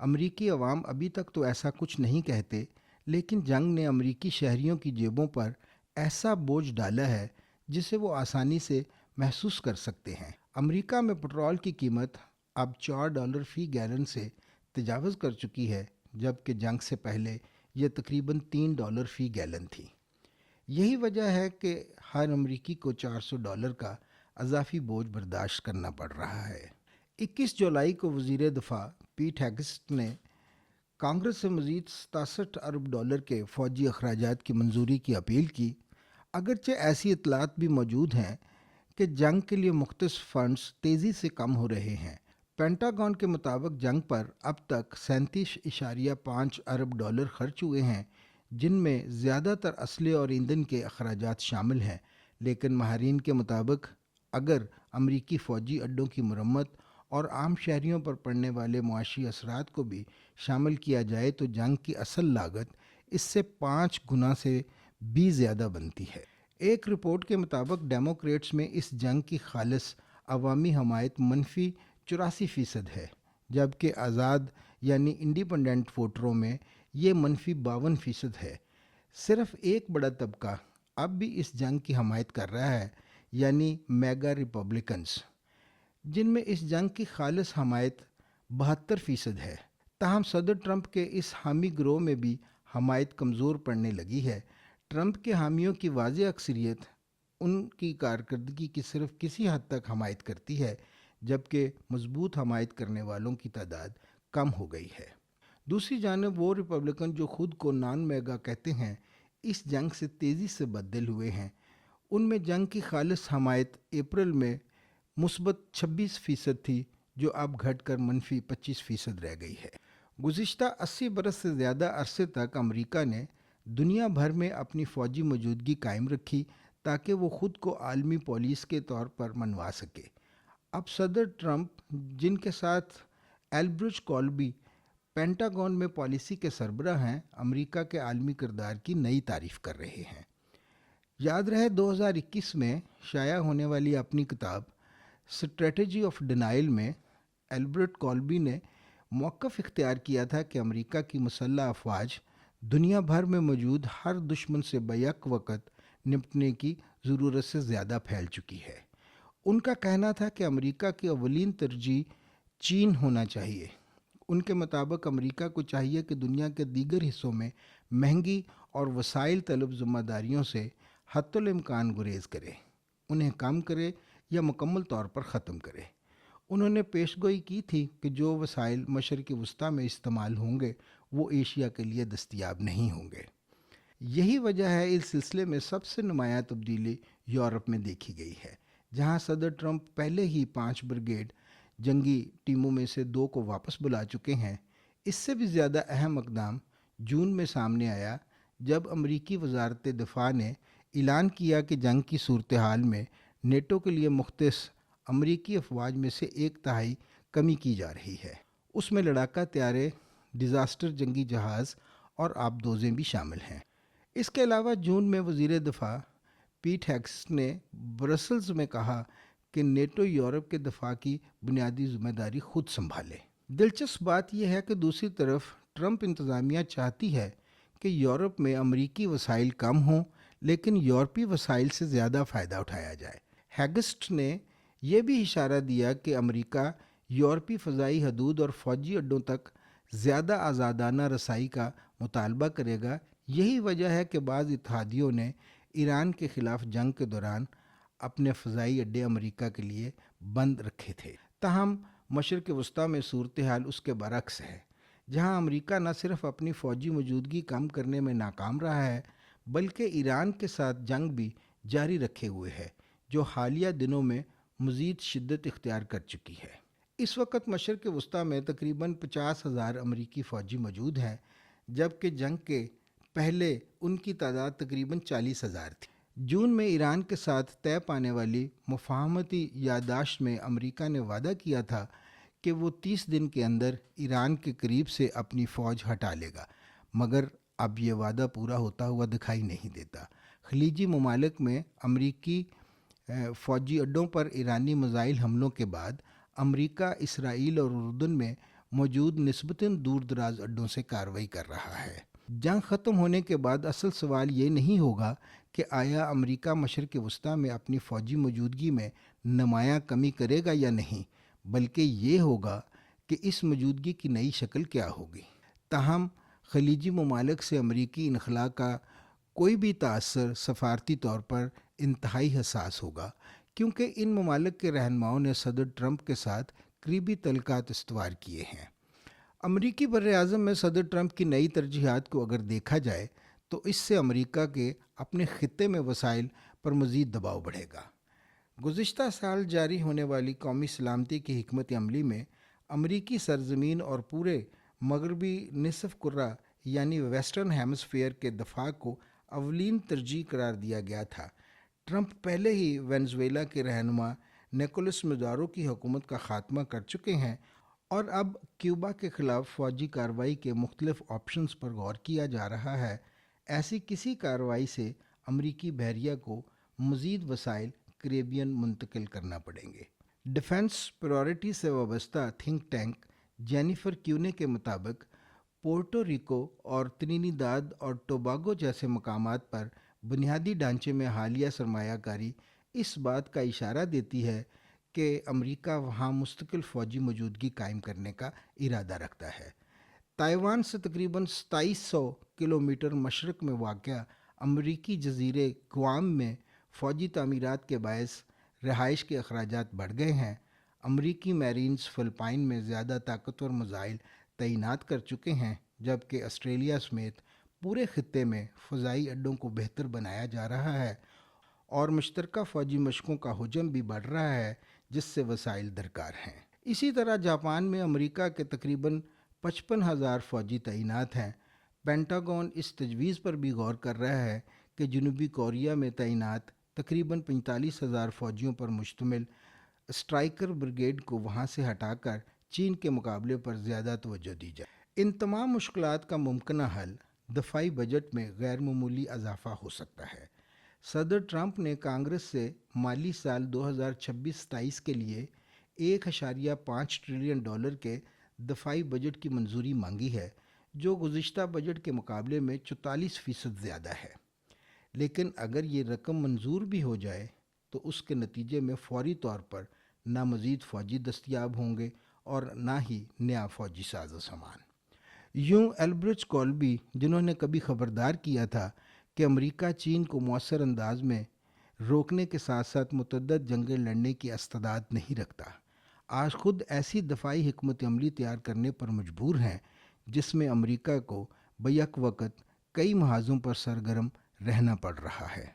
امریکی عوام ابھی تک تو ایسا کچھ نہیں کہتے، لیکن جنگ نے امریکی شہریوں کی جیبوں پر ایسا بوجھ ڈالا ہے جسے وہ آسانی سے محسوس کر سکتے ہیں۔ امریکہ میں پٹرول کی قیمت اب $4 فی گیلن سے تجاوز کر چکی ہے، جبکہ جنگ سے پہلے یہ تقریباً $3 فی گیلن تھی۔ یہی وجہ ہے کہ ہر امریکی کو $400 کا اضافی بوجھ برداشت کرنا پڑ رہا ہے۔ 21 جولائی کو وزیر دفاع پیٹ ہیگسٹ نے کانگریس سے مزید $67 ارب کے فوجی اخراجات کی منظوری کی اپیل کی، اگرچہ ایسی اطلاعات بھی موجود ہیں کہ جنگ کے لیے مختص فنڈز تیزی سے کم ہو رہے ہیں۔ پینٹاگون کے مطابق جنگ پر اب تک $37.5 ارب خرچ ہوئے ہیں، جن میں زیادہ تر اسلحے اور ایندھن کے اخراجات شامل ہیں، لیکن ماہرین کے مطابق اگر امریکی فوجی اڈوں کی مرمت اور عام شہریوں پر پڑنے والے معاشی اثرات کو بھی شامل کیا جائے تو جنگ کی اصل لاگت اس سے 5 گنا سے بھی زیادہ بنتی ہے۔ ایک رپورٹ کے مطابق ڈیموکریٹس میں اس جنگ کی خالص عوامی حمایت -84% ہے، جبکہ آزاد یعنی انڈیپینڈنٹ ووٹروں میں یہ -52% ہے۔ صرف ایک بڑا طبقہ اب بھی اس جنگ کی حمایت کر رہا ہے، یعنی میگا ریپبلکنز، جن میں اس جنگ کی خالص حمایت 72% ہے۔ تاہم صدر ٹرمپ کے اس حامی گروہ میں بھی حمایت کمزور پڑنے لگی ہے۔ ٹرمپ کے حامیوں کی واضح اکثریت ان کی کارکردگی کی صرف کسی حد تک حمایت کرتی ہے، جبکہ مضبوط حمایت کرنے والوں کی تعداد کم ہو گئی ہے۔ دوسری جانب وہ ریپبلکن جو خود کو نان میگا کہتے ہیں، اس جنگ سے تیزی سے بدل ہوئے ہیں۔ ان میں جنگ کی خالص حمایت اپریل میں مثبت 26% تھی، جو اب گھٹ کر -25% رہ گئی ہے۔ گزشتہ 80 برس سے زیادہ عرصے تک امریکہ نے دنیا بھر میں اپنی فوجی موجودگی قائم رکھی تاکہ وہ خود کو عالمی پولیس کے طور پر منوا سکے۔ اب صدر ٹرمپ، جن کے ساتھ ایلبرٹ کولبی پینٹاگون میں پالیسی کے سربراہ ہیں، امریکہ کے عالمی کردار کی نئی تعریف کر رہے ہیں۔ یاد رہے 2021 میں شائع ہونے والی اپنی کتاب اسٹریٹجی آف ڈینائل میں ایلبرٹ کولبی نے موقف اختیار کیا تھا کہ امریکہ کی مسلح افواج دنیا بھر میں موجود ہر دشمن سے بیک وقت نپٹنے کی ضرورت سے زیادہ پھیل چکی ہے۔ ان کا کہنا تھا کہ امریکہ کی اولین ترجیح چین ہونا چاہیے۔ ان کے مطابق امریکہ کو چاہیے کہ دنیا کے دیگر حصوں میں مہنگی اور وسائل طلب ذمہ داریوں سے حتی الامکان گریز کرے، انہیں کم کرے یا مکمل طور پر ختم کرے۔ انہوں نے پیش گوئی کی تھی کہ جو وسائل مشرق وسطیٰ میں استعمال ہوں گے وہ ایشیا کے لیے دستیاب نہیں ہوں گے۔ یہی وجہ ہے اس سلسلے میں سب سے نمایاں تبدیلی یورپ میں دیکھی گئی ہے، جہاں صدر ٹرمپ پہلے ہی 5 بریگیڈ جنگی ٹیموں میں سے 2 کو واپس بلا چکے ہیں۔ اس سے بھی زیادہ اہم اقدام جون میں سامنے آیا جب امریکی وزارت دفاع نے اعلان کیا کہ جنگ کی صورتحال میں نیٹو کے لیے مختص امریکی افواج میں سے 1/3 کمی کی جا رہی ہے۔ اس میں لڑاکا طیارے، ڈیزاسٹر جنگی جہاز اور آبدوزیں بھی شامل ہیں۔ اس کے علاوہ جون میں وزیر دفاع پیٹ ہیگسٹ نے برسلز میں کہا کہ نیٹو یورپ کے دفاع کی بنیادی ذمہ داری خود سنبھالے۔ دلچسپ بات یہ ہے کہ دوسری طرف ٹرمپ انتظامیہ چاہتی ہے کہ یورپ میں امریکی وسائل کم ہوں لیکن یورپی وسائل سے زیادہ فائدہ اٹھایا جائے۔ ہیگسٹ نے یہ بھی اشارہ دیا کہ امریکہ یورپی فضائی حدود اور فوجی اڈوں تک زیادہ آزادانہ رسائی کا مطالبہ کرے گا۔ یہی وجہ ہے کہ بعض اتحادیوں نے ایران کے خلاف جنگ کے دوران اپنے فضائی اڈے امریکہ کے لیے بند رکھے تھے۔ تاہم مشرق وسطیٰ میں صورتحال اس کے برعکس ہے، جہاں امریکہ نہ صرف اپنی فوجی موجودگی کم کرنے میں ناکام رہا ہے بلکہ ایران کے ساتھ جنگ بھی جاری رکھے ہوئے ہے، جو حالیہ دنوں میں مزید شدت اختیار کر چکی ہے۔ اس وقت مشرق وسطیٰ میں تقریباً 50,000 امریکی فوجی موجود ہیں، جبکہ جنگ کے پہلے ان کی تعداد تقریباً 40,000 تھی۔ جون میں ایران کے ساتھ طے پانے والی مفاہمتی یادداشت میں امریکہ نے وعدہ کیا تھا کہ وہ 30 دن کے اندر ایران کے قریب سے اپنی فوج ہٹا لے گا، مگر اب یہ وعدہ پورا ہوتا ہوا دکھائی نہیں دیتا۔ خلیجی ممالک میں امریکی فوجی اڈوں پر ایرانی میزائل حملوں کے بعد امریکہ، اسرائیل اور اردن میں موجود نسبتاً دور دراز اڈوں سے کارروائی کر رہا ہے۔ جنگ ختم ہونے کے بعد اصل سوال یہ نہیں ہوگا کہ آیا امریکہ مشرق وسطیٰ میں اپنی فوجی موجودگی میں نمایاں کمی کرے گا یا نہیں، بلکہ یہ ہوگا کہ اس موجودگی کی نئی شکل کیا ہوگی۔ تاہم خلیجی ممالک سے امریکی انخلاء کا کوئی بھی تاثر سفارتی طور پر انتہائی حساس ہوگا، کیونکہ ان ممالک کے رہنماؤں نے صدر ٹرمپ کے ساتھ قریبی تعلقات استوار کیے ہیں۔ امریکی براعظم میں صدر ٹرمپ کی نئی ترجیحات کو اگر دیکھا جائے تو اس سے امریکہ کے اپنے خطے میں وسائل پر مزید دباؤ بڑھے گا۔ گزشتہ سال جاری ہونے والی قومی سلامتی کی حکمت عملی میں امریکی سرزمین اور پورے مغربی نصف کرہ یعنی ویسٹرن ہیمسفیئر کے دفاع کو اولین ترجیح قرار دیا گیا تھا۔ ٹرمپ پہلے ہی وینزویلا کے رہنما نیکولس مدورو کی حکومت کا خاتمہ کر چکے ہیں اور اب کیوبا کے خلاف فوجی کارروائی کے مختلف آپشنز پر غور کیا جا رہا ہے۔ ایسی کسی کارروائی سے امریکی بحریہ کو مزید وسائل کیریبین منتقل کرنا پڑیں گے۔ ڈیفنس پرائورٹی سے وابستہ تھنک ٹینک جینیفر کیونے کے مطابق پورٹو ریکو اور ٹرینیداد اور ٹوباگو جیسے مقامات پر بنیادی ڈھانچے میں حالیہ سرمایہ کاری اس بات کا اشارہ دیتی ہے کہ امریکہ وہاں مستقل فوجی موجودگی قائم کرنے کا ارادہ رکھتا ہے۔ تائیوان سے تقریباً 2700 کلومیٹر مشرق میں واقع امریکی جزیرے گوام میں فوجی تعمیرات کے باعث رہائش کے اخراجات بڑھ گئے ہیں۔ امریکی میرینز فلپائن میں زیادہ طاقتور میزائل تعینات کر چکے ہیں، جبکہ آسٹریلیا سمیت پورے خطے میں فضائی اڈوں کو بہتر بنایا جا رہا ہے اور مشترکہ فوجی مشقوں کا حجم بھی بڑھ رہا ہے، جس سے وسائل درکار ہیں۔ اسی طرح جاپان میں امریکہ کے تقریباً 55,000 فوجی تعینات ہیں۔ پینٹاگون اس تجویز پر بھی غور کر رہا ہے کہ جنوبی کوریا میں تعینات تقریباً 45,000 فوجیوں پر مشتمل اسٹرائکر بریگیڈ کو وہاں سے ہٹا کر چین کے مقابلے پر زیادہ توجہ دی جائے۔ ان تمام مشکلات کا ممکنہ حل دفاعی بجٹ میں غیر معمولی اضافہ ہو سکتا ہے۔ صدر ٹرمپ نے کانگریس سے مالی سال 2026-27 کے لیے $1.5 ٹریلین کے دفاعی بجٹ کی منظوری مانگی ہے، جو گزشتہ بجٹ کے مقابلے میں 44% زیادہ ہے۔ لیکن اگر یہ رقم منظور بھی ہو جائے تو اس کے نتیجے میں فوری طور پر نہ مزید فوجی دستیاب ہوں گے اور نہ ہی نیا فوجی ساز و سامان۔ یوں ایلبرٹ کولبی، جنہوں نے کبھی خبردار کیا تھا کہ امریکہ چین کو مؤثر انداز میں روکنے کے ساتھ ساتھ متعدد جنگیں لڑنے کی استعداد نہیں رکھتا، آج خود ایسی دفاعی حکمت عملی تیار کرنے پر مجبور ہیں جس میں امریکہ کو بیک وقت کئی محاذوں پر سرگرم رہنا پڑ رہا ہے۔